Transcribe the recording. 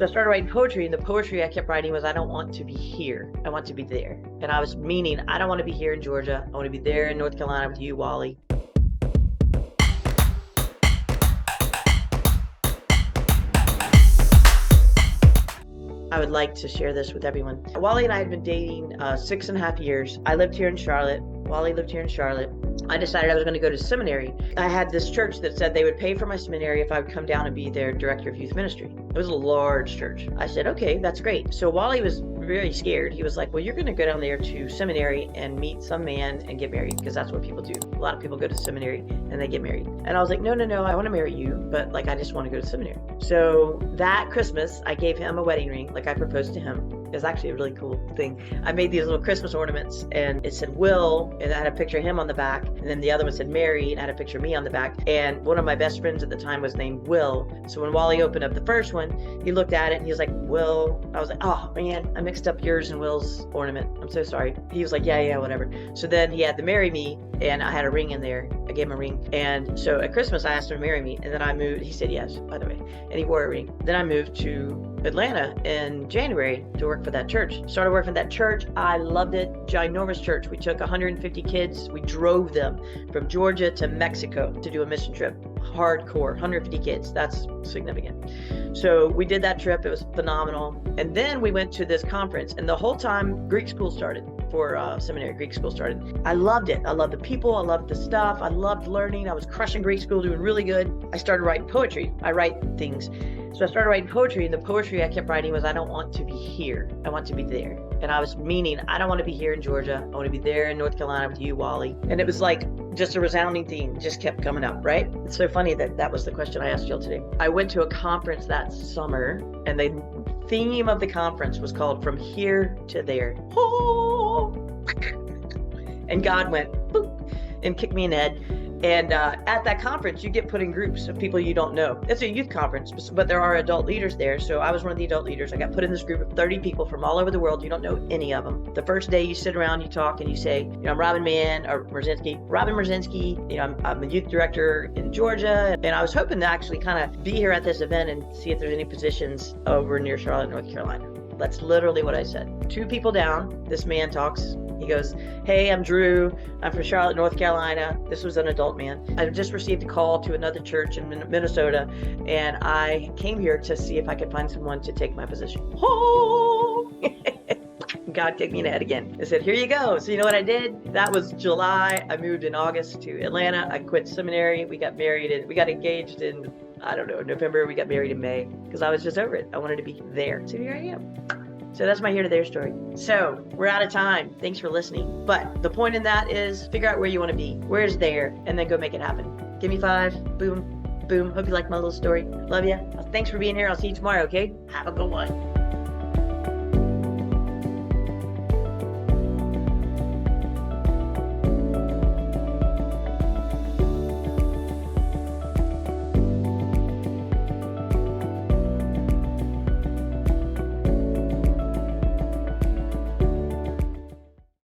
So I started writing poetry, and the poetry I kept writing was, I don't want to be here. I want to be there. And I was meaning, I don't want to be here in Georgia. I want to be there in North Carolina with you, Wally. I would like to share this with everyone. Wally and I had been dating 6.5 years. I lived here in Charlotte. Wally lived here in Charlotte. I decided I was going to go to seminary. I had this church that said they would pay for my seminary if I would come down and be their director of youth ministry. It was a large church. I said, okay, that's great. So Wally was very scared. He was like, well, you're going to go down there to seminary and meet some man and get married, because that's what people do. A lot of people go to seminary and they get married. And I was like, no, I want to marry you, but like, I just want to go to seminary. So that Christmas, I gave him a wedding ring, like I proposed to him. It was actually a really cool thing. I made these little Christmas ornaments, and it said Will, and I had a picture of him on the back, and then the other one said Mary, and I had a picture of me on the back. And one of my best friends at the time was named Will. So when Wally opened up the first one, he looked at it and he was like, Will. I was like, oh man, I mixed up yours and Will's ornament. I'm so sorry. He was like, yeah, whatever. So then he had to marry me, and I had a ring in there. I gave him a ring. And so at Christmas, I asked him to marry me, and then I moved. He said yes, by the way, and he wore a ring. Then I moved to Atlanta in January to work for that church. Started working for that church. I loved it. Ginormous church. We took 150 kids. We drove them from Georgia to Mexico to do a mission trip. Hardcore, 150 kids. That's significant. So we did that trip. It was phenomenal. And then we went to this conference, and the whole time Greek school started. For seminary, Greek school started. I loved it. I loved the people. I loved the stuff. I loved learning. I was crushing Greek school, doing really good. I started writing poetry. I write things. So I started writing poetry, and the poetry I kept writing was, I don't want to be here. I want to be there. And I was meaning, I don't want to be here in Georgia. I want to be there in North Carolina with you, Wally. And it was like just a resounding theme just kept coming up, right? It's so funny that that was the question I asked Jill today. I went to a conference that summer, and the theme of the conference was called From Here to There. And God went boop and kicked me in the head. And at that conference, you get put in groups of people you don't know. It's a youth conference, but there are adult leaders there. So I was one of the adult leaders. I got put in this group of 30 people from all over the world. You don't know any of them. The first day you sit around, you talk, and you say, I'm Robin Mann, or Robin Merzinski. I'm a youth director in Georgia. And I was hoping to actually kind of be here at this event and see if there's any positions over near Charlotte, North Carolina. That's literally what I said. 2 people down, this man talks. He goes, hey, I'm Drew. I'm from Charlotte, North Carolina. This was an adult man. I just received a call to another church in Minnesota, and I came here to see if I could find someone to take my position. God kicked me in the head again. I said, here you go. So you know what I did? That was July. I moved in August to Atlanta. I quit seminary. We got married, and we got engaged in, November. We got married in May, because I was just over it. I wanted to be there. So here I am. So that's my here to there story. So we're out of time. Thanks for listening. But the point in that is figure out where you want to be. Where's there? And then go make it happen. Give me 5. Boom, boom. Hope you liked my little story. Love ya. Thanks for being here. I'll see you tomorrow, okay? Have a good one.